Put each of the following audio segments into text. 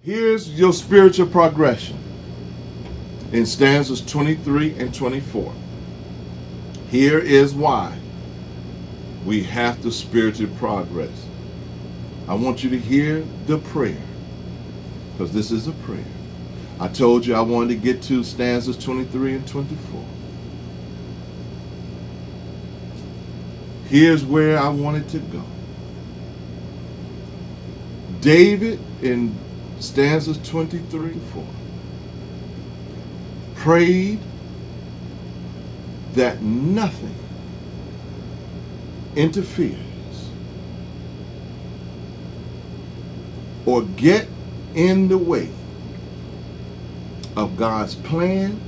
Here's your spiritual progression in stanzas 23 and 24. Here is why we have to spiritually progress. I want you to hear the prayer, because this is a prayer. I told you I wanted to get to stanzas 23 and 24. Here's where I wanted to go. David in stanzas 23 and 4 prayed that nothing interferes or get in the way of God's plan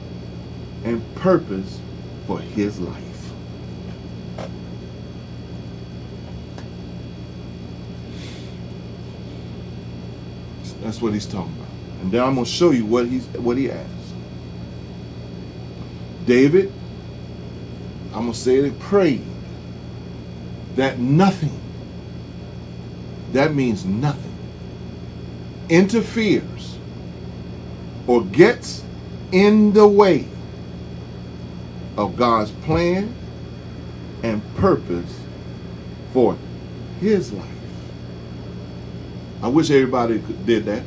and purpose for his life. That's what he's talking about. And then I'm going to show you what he asked. David, I'm going to say it, prayed that nothing, that means nothing, interferes or gets in the way of God's plan and purpose for his life. I wish everybody did that.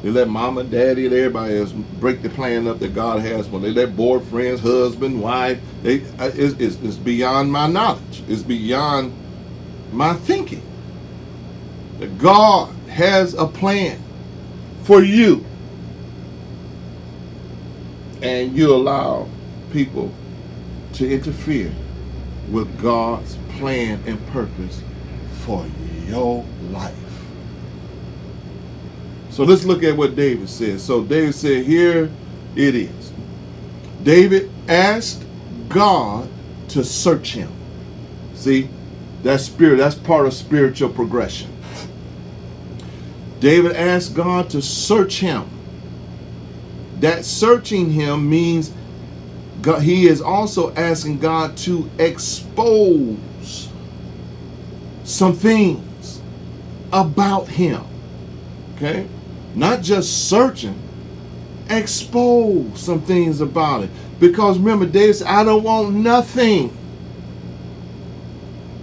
They let mama, daddy, and everybody else break the plan up that God has for them. They let boyfriends, husband, wife. It's beyond my knowledge. It's beyond my thinking. That God has a plan for you. And you allow people to interfere with God's plan and purpose for your life. So let's look at what David says. So David said, here it is. David asked God to search him. See, that's part of spiritual progression. David asked God to search him. That searching him means God, he is also asking God to expose some things about him. Okay? Not just searching, expose some things about it. Because remember, David said, I don't want nothing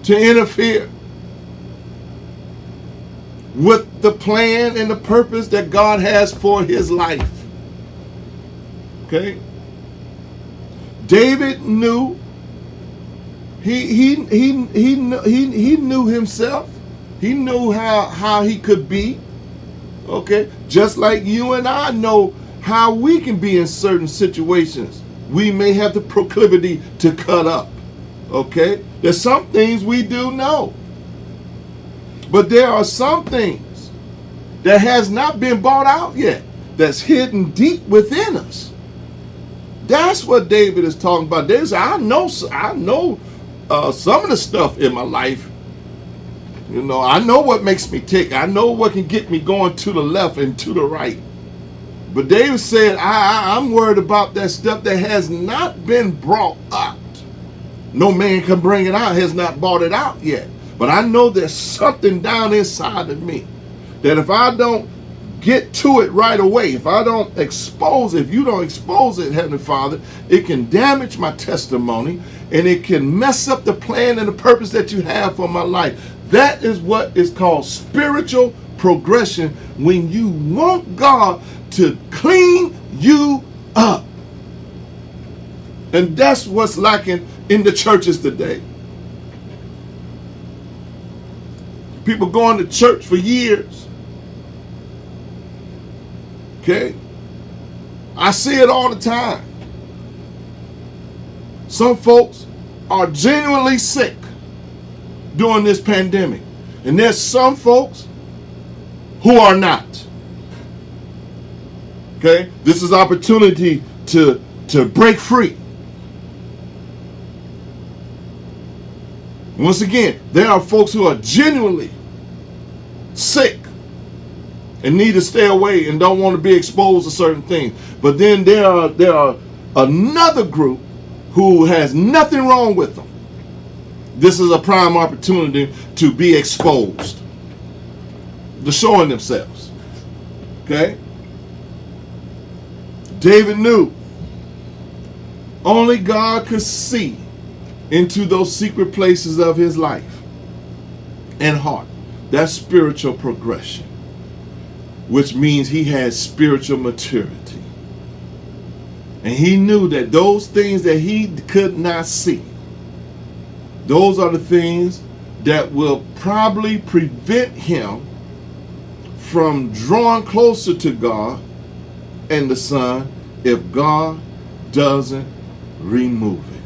to interfere with the plan and the purpose that God has for his life. Okay? David knew, he knew himself. He knew how he could be. Okay? Just like you and I know how we can be in certain situations. We may have the proclivity to cut up. Okay? There's some things we do know. But there are some things that has not been brought out yet, that's hidden deep within us. That's what David is talking about. David said, I know some of the stuff in my life. You know, I know what makes me tick. I know what can get me going to the left and to the right. But David said, I'm worried about that stuff that has not been brought out. No man can bring it out, has not brought it out yet. But I know there's something down inside of me that if I don't get to it right away, if I don't expose it, if you don't expose it, Heavenly Father, it can damage my testimony and it can mess up the plan and the purpose that you have for my life. That is what is called spiritual progression, when you want God to clean you up. And that's what's lacking in the churches today. People going to church for years. Okay? I see it all the time. Some folks are genuinely sick during this pandemic. And there's some folks who are not. Okay? This is opportunity to break free. Once again, there are folks who are genuinely sick and need to stay away and don't want to be exposed to certain things. But then there are another group who has nothing wrong with them. This is a prime opportunity to be exposed. showing themselves. Okay? David knew only God could see into those secret places of his life and heart. That's spiritual progression, which means he had spiritual maturity. And he knew that those things that he could not see, those are the things that will probably prevent him from drawing closer to God and the Son if God doesn't remove it.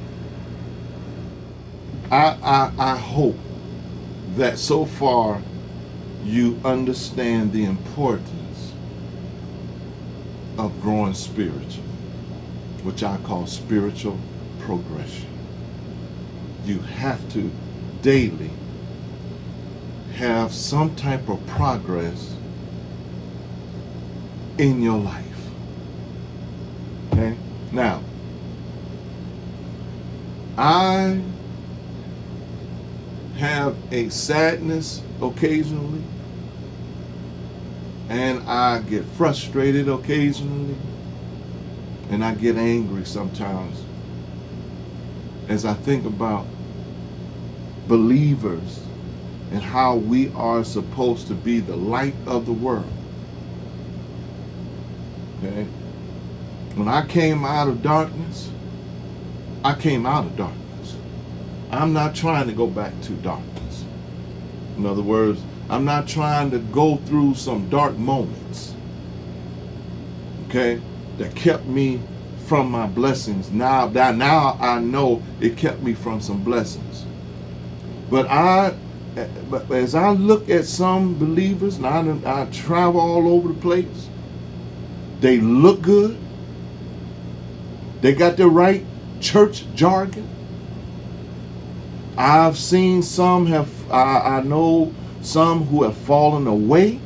I hope that so far you understand the importance of growing spiritually, which I call spiritual progression. You have to daily have some type of progress in your life. Okay? Now, I have a sadness occasionally, and I get frustrated occasionally, and I get angry sometimes as I think about believers and how we are supposed to be the light of the world. Okay? When I came out of darkness, I came out of darkness. I'm not trying to go back to darkness. In other words, I'm not trying to go through some dark moments, okay, that kept me from my blessings. Now I know it kept me from some blessings. But as I look at some believers, and I travel all over the place, they look good. They got the right church jargon. I've seen some I know some who have fallen away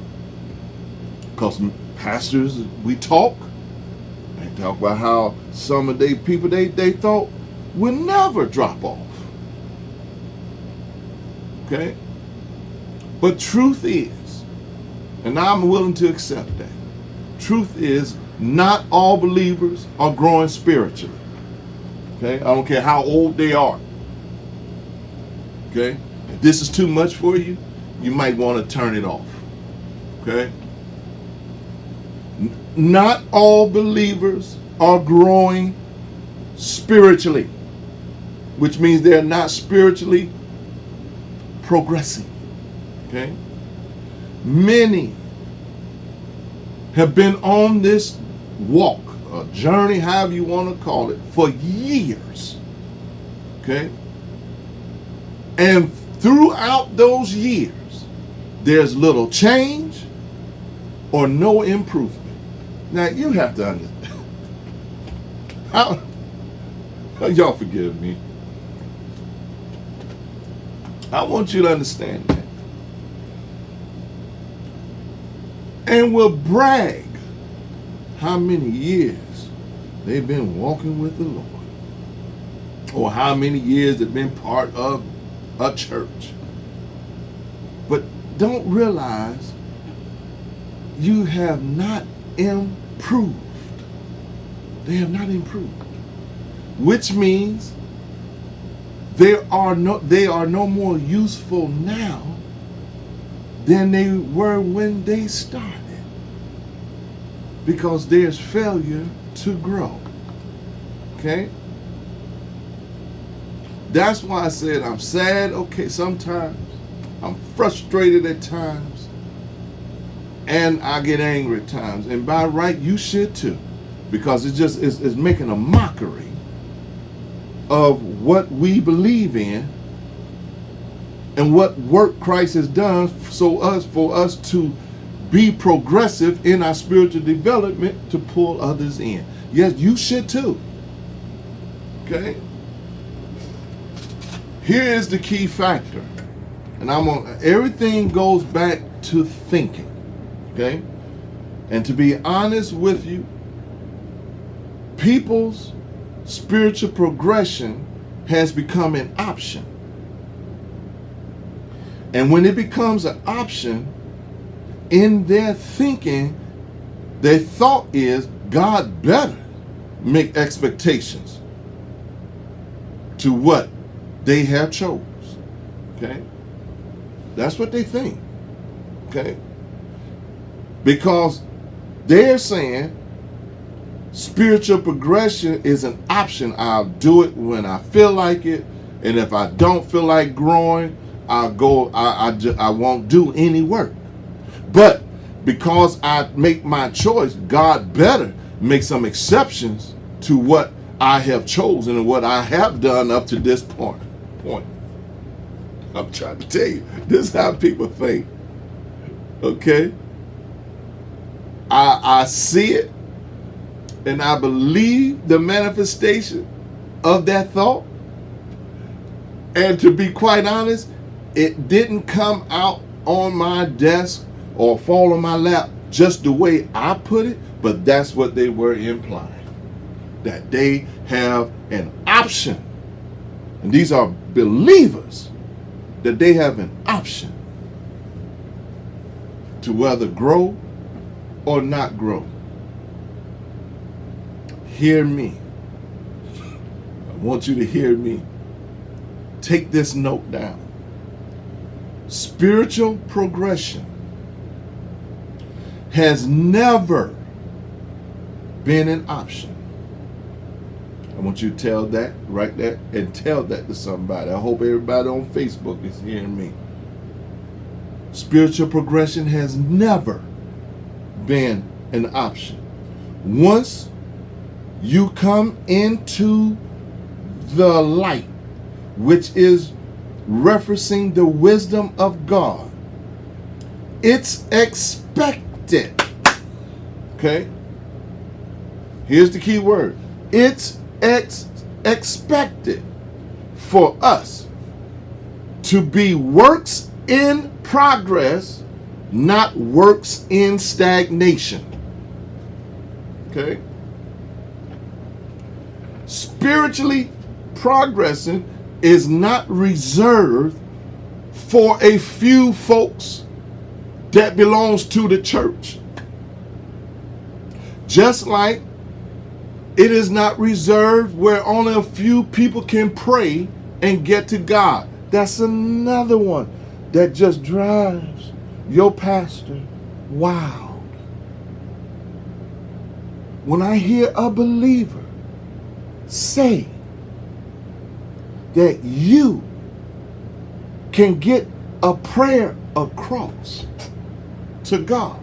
because pastors, we talk about how some of the people they thought would never drop off. Okay? But truth is, and I'm willing to accept that, truth is not all believers are growing spiritually. Okay? I don't care how old they are. Okay? If this is too much for you, you might want to turn it off. Okay? Not all believers are growing spiritually, which means they're not spiritually progressing. Okay? Many have been on this walk, a journey, however you want to call it, for years. Okay? And throughout those years, there's little change or no improvement. Now, you have to understand. Y'all forgive me. I want you to understand that. And will brag how many years they've been walking with the Lord, or how many years they've been part of a church, but don't realize you have not improved. They have not improved, which means they are no more useful now than they were when they started, because there's failure to grow. Okay? That's why I said I'm sad, okay, sometimes. I'm frustrated at times. And I get angry at times. And by right, you should too. Because it's making a mockery of what we believe in and what work Christ has done for us to be progressive in our spiritual development to pull others in. Yes, you should too. Okay? Here is the key factor. And everything goes back to thinking. Okay? And to be honest with you, people's spiritual progression has become an option. And when it becomes an option, in their thinking, their thought is God better make expectations to what they have chose. Okay? That's what they think. Okay? Because they're saying spiritual progression is an option. I'll do it when I feel like it, and if I don't feel like growing, I'll go. I won't do any work. But because I make my choice, God better make some exceptions to what I have chosen and what I have done up to this point. I'm trying to tell you, this is how people think. Okay? I see it, and I believe the manifestation of that thought. And to be quite honest, it didn't come out on my desk or fall on my lap just the way I put it, but that's what they were implying. That they have an option. And these are believers, that they have an option to whether grow or not grow. Hear me. I want you to hear me. Take this note down. Spiritual progression has never been an option. I want you to tell that, write that, and tell that to somebody. I hope everybody on Facebook is hearing me. Spiritual progression has never been an option. Once you come into the light, which is referencing the wisdom of God, it's expected. Okay? Here's the key word. It's expected for us to be works in progress, not works in stagnation. Okay? Spiritually progressing is not reserved for a few folks that belongs to the church. Just like it is not reserved where only a few people can pray and get to God. That's another one that just drives your pastor wild. When I hear a believer say that you can get a prayer across to God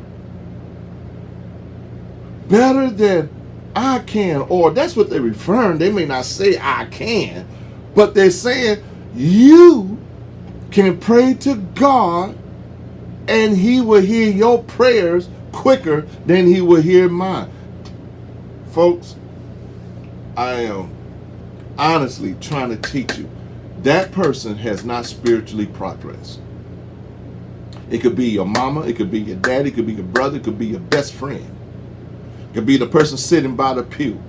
better than I can, or that's what they're referring. They may not say I can, but they're saying you can pray to God and he will hear your prayers quicker than he will hear mine. Folks, I am honestly trying to teach you that person has not spiritually progressed. It could be your mama, it could be your daddy, it could be your brother, it could be your best friend. It could be the person sitting by the pew.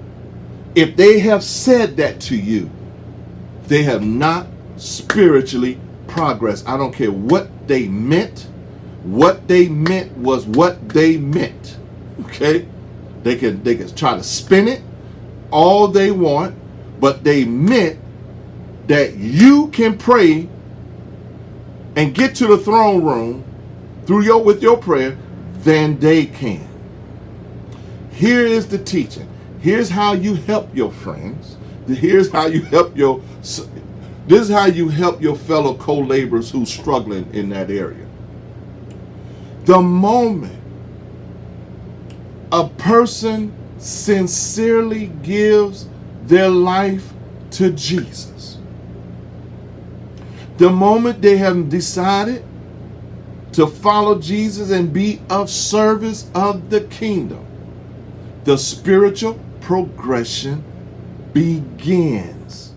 If they have said that to you, they have not spiritually progressed. I don't care what they meant. What they meant was what they meant. Okay? They can try to spin it all they want, but they meant that you can pray and get to the throne room with your prayer than they can. Here is the teaching. Here's how you help your friends. Here's how you help this is how you help your fellow co-laborers who's struggling in that area. The moment a person sincerely gives their life to Jesus, the moment they have decided to follow Jesus and be of service of the kingdom, the spiritual progression begins.